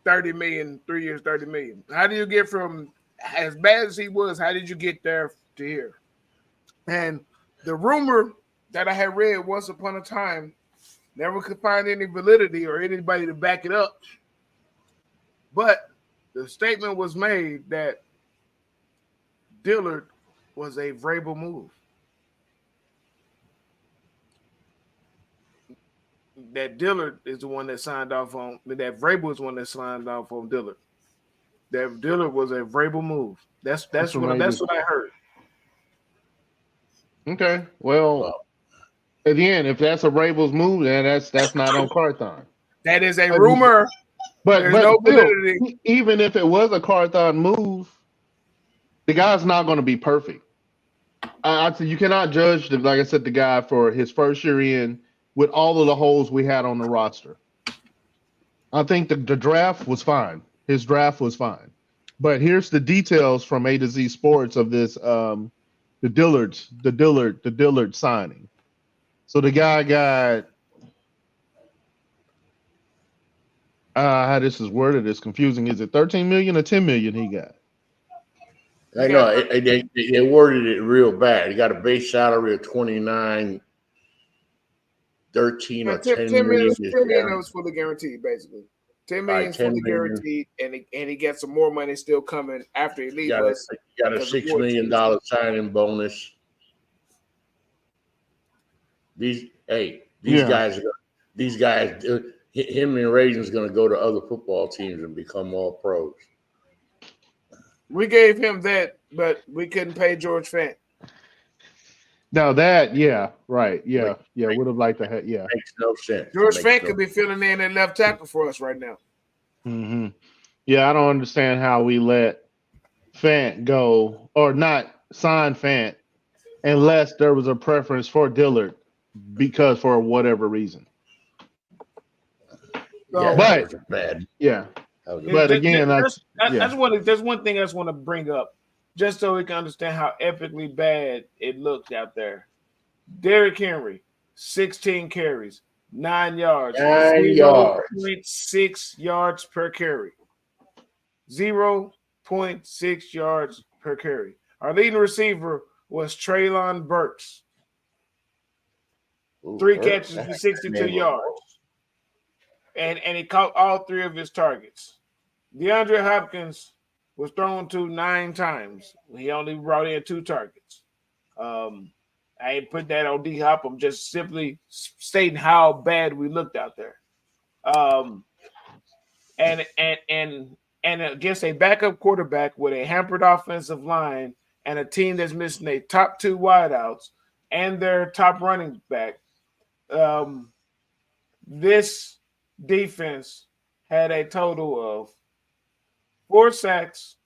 30 million, 3 years, 30 million? How do you get from as bad as he was? How did you get there to here? And the rumor that I had read once upon a time, never could find any validity or anybody to back it up. But the statement was made that Dillard was a Vrabel move. That Dillard is the one that signed off on, that Vrabel is the one that signed off on Dillard. That Dillard was a Vrabel move. That's what I heard. Okay. Well, again, if that's a Vrabel's move, then that's not on Carthon. That is a rumor. But no validity. Even if it was a Carthon move, the guy's not going to be perfect. You cannot judge, like I said, the guy for his first year in with all of the holes we had on the roster. I think the draft was fine. His draft was fine. But here's the details from A to Z Sports of this the Dillard signing. So the guy got how this is worded is confusing. Is it 13 million or 10 million he got? I know they worded it real bad. He got a base salary of 29, 13 or 10 million. 10 million was fully guaranteed, basically. 10 million is fully guaranteed, and he got some more money still coming after he leaves. He got a $6 million signing bonus. These guys these guys, him and Raiden's going to go to other football teams and become all pros. We gave him that, but we couldn't pay George Fant. Now that, yeah, right, yeah, would have liked to have, yeah. Makes no sense. George Fant could be filling in at left tackle for us right now. Mm-hmm. Yeah, I don't understand how we let Fant go or not sign Fant unless there was a preference for Dillard because for whatever reason. Yeah, but bad. Yeah. But again, there's one thing I just want to bring up, just so we can understand how epically bad it looked out there. Derrick Henry, 16 carries, 9 yards, 0.6 yards per carry. 0.6 yards per carry. Our leading receiver was Treylon Burks. 3 catches for 62 yards. And he caught all 3 of his targets. DeAndre Hopkins was thrown to 9 times. He only brought in 2 targets. I ain't put that on D-Hop. I'm just simply stating how bad we looked out there. And against a backup quarterback with a hampered offensive line and a team that's missing their top 2 wideouts and their top running back, this defense had a total of 4 sacks.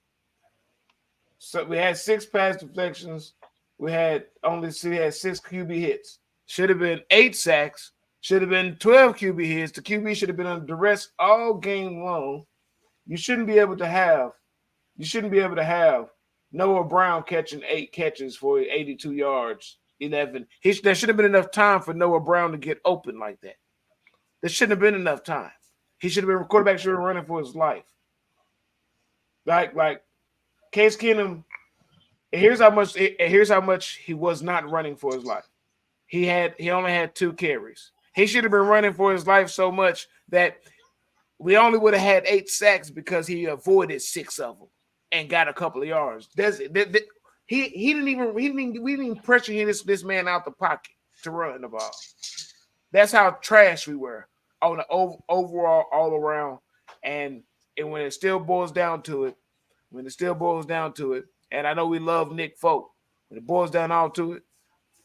So we had 6 pass deflections. We had 6 QB hits. Should have been 8 sacks. Should have been 12 QB hits. The QB should have been under duress all game long. You shouldn't be able to have Noah Brown catching 8 catches for 82 yards, 11. There should have been enough time for Noah Brown to get open like that. There shouldn't have been enough time. Quarterback should have been running for his life. Like Case Keenum. Here's how much he was not running for his life. He only had 2 carries. He should have been running for his life so much that we only would have had 8 sacks because he avoided 6 of them and got a couple of yards. We didn't even pressure this man out the pocket to run the ball. That's how trash we were on the overall all around. And when it still boils down to it, and I know we love Nick Folk, when it boils down all to it,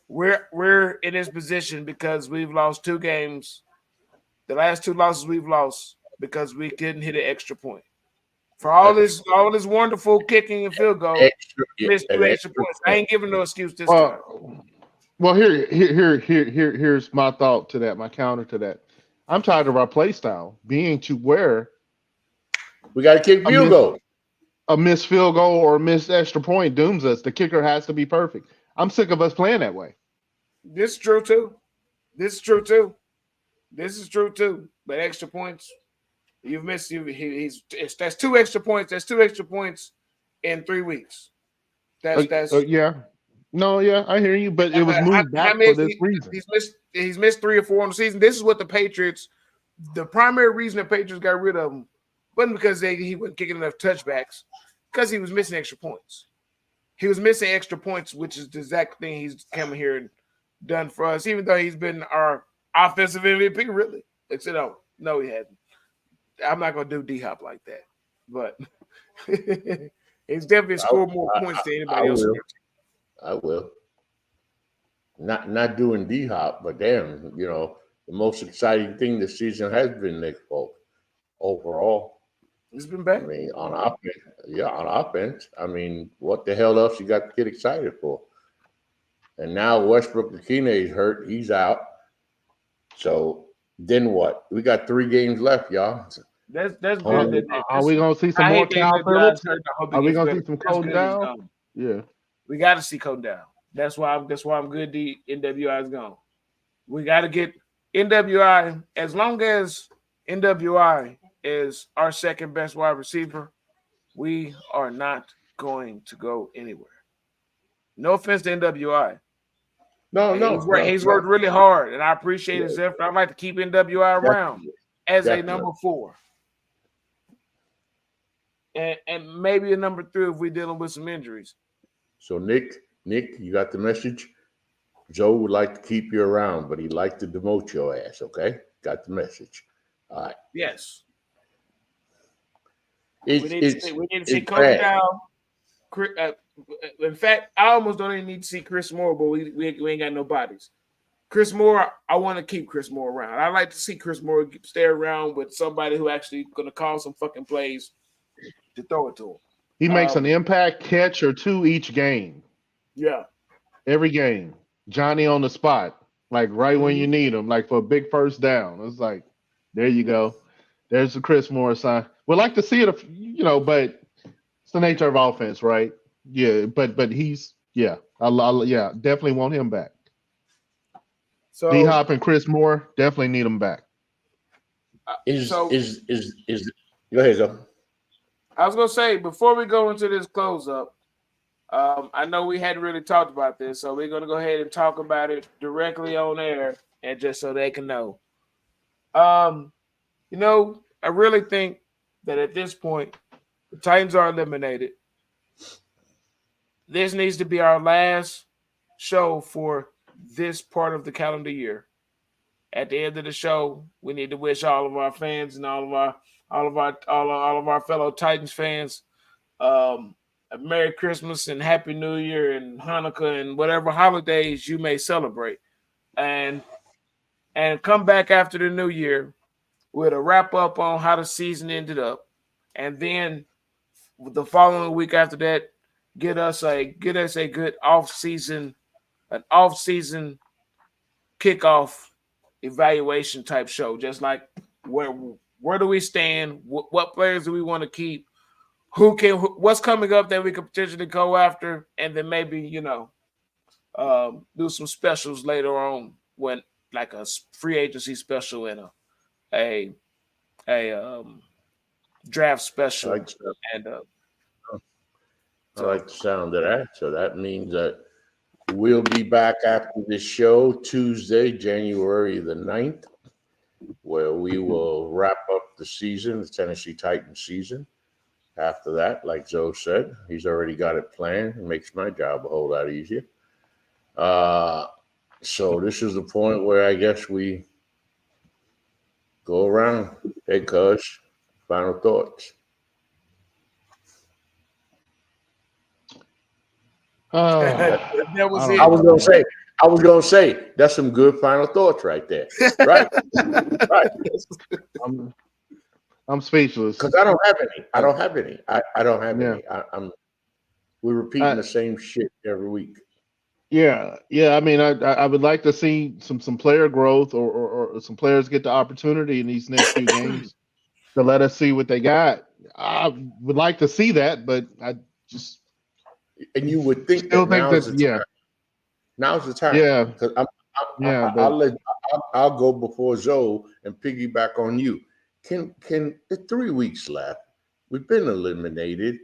we're in this position because we've lost 2 games. The last 2 losses we've lost because we couldn't hit an extra point. For all this wonderful kicking and field goal, missed 2 extra points. I ain't giving no excuse this time. Well, here's my thought to that, my counter to that. I'm tired of our play style being to where we got to kick field goal. A missed field goal or a missed extra point dooms us. The kicker has to be perfect. I'm sick of us playing that way. This is true too. But extra points, you've missed. That's 2 extra points. That's 2 extra points in 3 weeks. Yeah. No, yeah, I hear you, but it was moved back for this reason. He's missed 3 or 4 on the season. This is what the Patriots. The primary reason the Patriots got rid of him wasn't because he wasn't kicking enough touchbacks, because he was missing extra points. He was missing extra points, which is the exact thing he's coming here and done for us. Even though he's been our offensive MVP, really. Except no, he hasn't. I'm not gonna do D-Hop like that, but he's definitely scored more points than anybody else. I will. Not doing D-Hop, but damn, the most exciting thing this season has been Nick Folk overall. It's been bad. I mean, on offense. I mean, what the hell else you got to get excited for? And now Westbrook-Akine is hurt. He's out. So then what? We got 3 games left, y'all. That's good. Are we gonna see some more Cal Phillips? Are we gonna see some Code down? Yeah. We got to see Code down. That's why I'm good. The NWI is gone. We got to get NWI. As long as NWI is our second best wide receiver, we are not going to go anywhere. No offense to NWI. No. He's worked really hard, and I appreciate his effort. I'd like to keep NWI around as a number 4. And maybe a number 3 if we're dealing with some injuries. So, Nick, you got the message? Joe would like to keep you around, but he'd like to demote your ass, okay? Got the message. All right. Yes. We need to see Coach Dow. In fact, I almost don't even need to see Chris Moore, but we ain't got no bodies. Chris Moore, I want to keep Chris Moore around. I like to see Chris Moore stay around with somebody who actually going to call some fucking plays to throw it to him. He makes an impact catch or two each game. Yeah. Every game. Johnny on the spot, like right when you need him, like for a big first down. It's like, there you go. There's the Chris Moore sign. We'd like to see it, but it's the nature of offense, right? Yeah, but he's, definitely want him back. So D-Hop and Chris Moore definitely need him back. Go ahead, go. I was gonna say before we go into this close up, I know we hadn't really talked about this, so we're gonna go ahead and talk about it directly on air, and just so they can know. I really think that at this point, the Titans are eliminated. This needs to be our last show for this part of the calendar year. At the end of the show, we need to wish all of our fans and all of our fellow Titans fans a Merry Christmas and Happy New Year and Hanukkah and whatever holidays you may celebrate, and come back after the new year with a wrap up on how the season ended up, and then the following week after that, get us a good off-season kickoff evaluation type show, just like where do we stand, what players do we want to keep, what's coming up that we could potentially go after, and then maybe do some specials later on, when like a free agency special and a draft special. I like the sound of that. So that means that we'll be back after this show Tuesday, January the 9th, where we will wrap up the season, the Tennessee Titans season. After that, like Zoe said, he's already got it planned. It makes my job a whole lot easier. So this is the point where I guess we go around. Hey, Cuz, final thoughts. That was it. I was gonna say that's some good final thoughts right there. Right. Right. I'm speechless. Because I don't have any. I don't have any. We're repeating the same shit every week. Yeah. I mean, I would like to see some player growth or some players get the opportunity in these next few games to let us see what they got. I would like to see that, but I just. And you would think that now's the time. Now's the time. Yeah. Because I'll go before Zoe and piggyback on you. Can the 3 weeks left? We've been eliminated.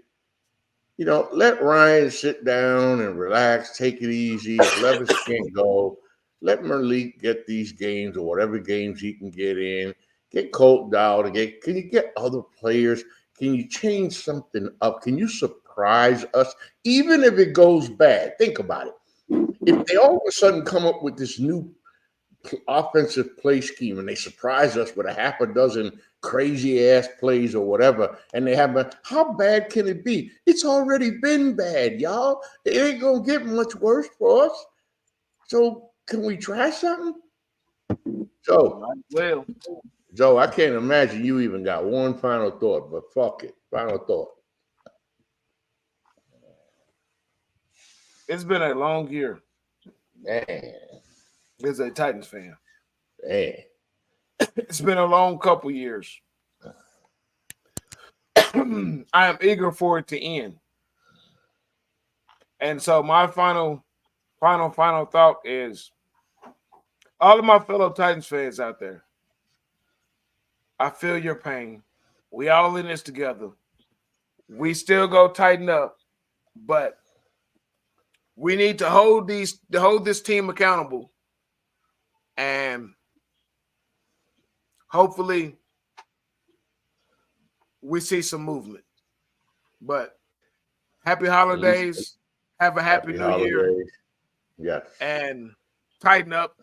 Let Ryan sit down and relax, take it easy. If Levis can't go, let Malik get these games or whatever games he can get in. Get Colt Dow to get. Can you get other players? Can you change something up? Can you surprise us, even if it goes bad? Think about it. If they all of a sudden come up with this new offensive play scheme and they surprise us with a half a dozen crazy ass plays or whatever, and they have how bad can it be? It's already been bad, y'all. It ain't gonna get much worse for us. So can we try something? Joe, I can't imagine you even got one final thought, but fuck it. Final thought. It's been a long year. Man. As a Titans fan. Man. It's been a long couple years. I am eager for it to end. And so my final thought is, all of my fellow Titans fans out there, I feel your pain. We all in this together. We still go tighten up, but we need to hold this team accountable, and hopefully we see some movement. But happy holidays. Have a happy new year. Yes. And tighten up.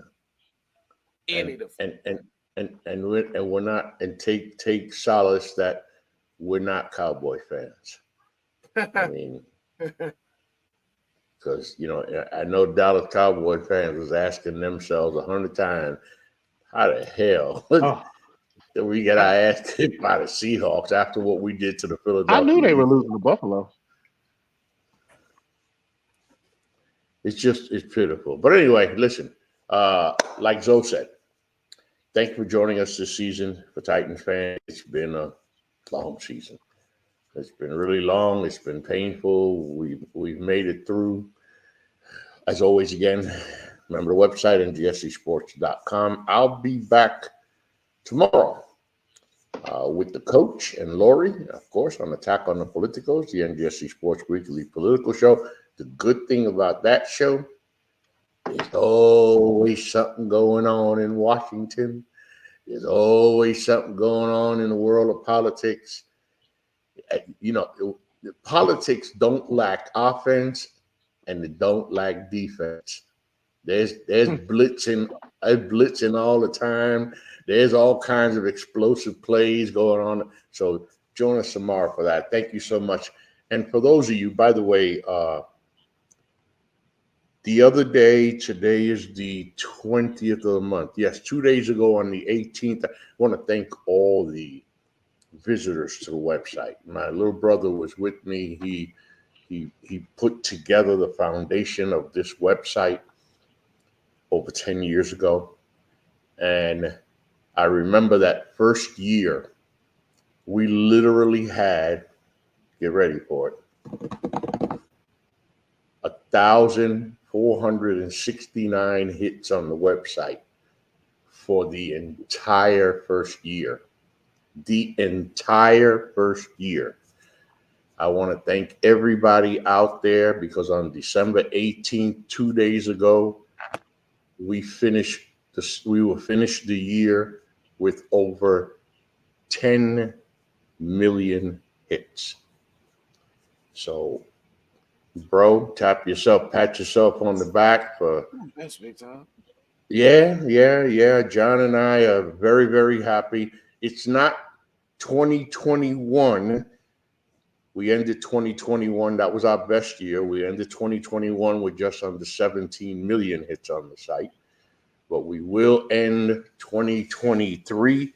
And we're not, and take solace that we're not Cowboy fans. I mean, because I know Dallas Cowboy fans was asking themselves 100 times, how the hell did we get our ass kicked by the Seahawks after what we did to the Philadelphia? I knew they were losing to Buffalo. It's pitiful. But anyway, listen, like Zoe said, thank you for joining us this season for Titans fans. It's been a long season. It's been really long. It's been painful. We've made it through. As always, again, remember the website, NGSCsports.com. I'll be back tomorrow with the coach and Lori, of course, on Attack on the Politicals, the NGSC Sports Weekly Political Show. The good thing about that show, there's always something going on in Washington. There's always something going on in the world of politics. Politics don't lack offense and they don't lack defense. There's blitzing all the time. There's all kinds of explosive plays going on. So join us tomorrow for that. Thank you so much. And for those of you, by the way, the other day, today is the 20th of the month. Yes, 2 days ago on the 18th, I want to thank all the visitors to the website. My little brother was with me. He put together the foundation of this website over 10 years ago. And I remember that first year, we literally had, get ready for it, 1,469 hits on the website for the entire first year. The entire first year. I want to thank everybody out there because on December 18th, 2 days ago, we will finish the year with over 10 million hits. So, bro, pat yourself on the back for. That's big time. Yeah. John and I are very, very happy. It's not 2021. We ended 2021. That was our best year. We ended 2021 with just under 17 million hits on the site. But we will end 2023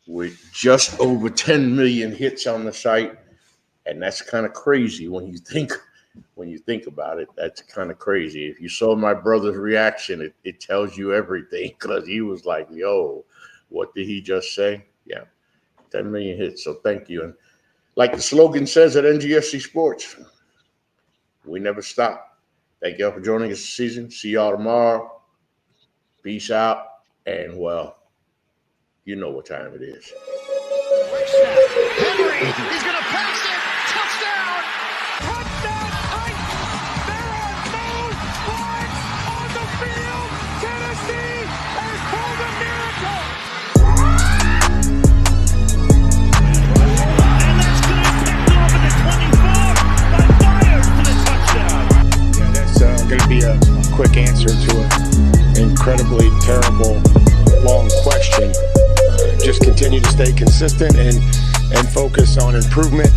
with just over 10 million hits on the site. And that's kind of crazy when you think about it. That's kind of crazy. If you saw my brother's reaction, it tells you everything because he was like, yo, what did he just say? Yeah, 10 million hits. So thank you. And like the slogan says at NGSC Sports, we never stop. Thank y'all for joining us this season. See y'all tomorrow. Peace out. And, well, you know what time it is. Henry, he's going to pass it. Touchdown. Touchdown Titans. There are no flags on the field. Tennessee has pulled a miracle. And that's going to be picked off at the 24 by Myers for the touchdown. Yeah, that's going to be a quick answer to an incredibly terrible, long question. Just continue to stay consistent and focus on improvement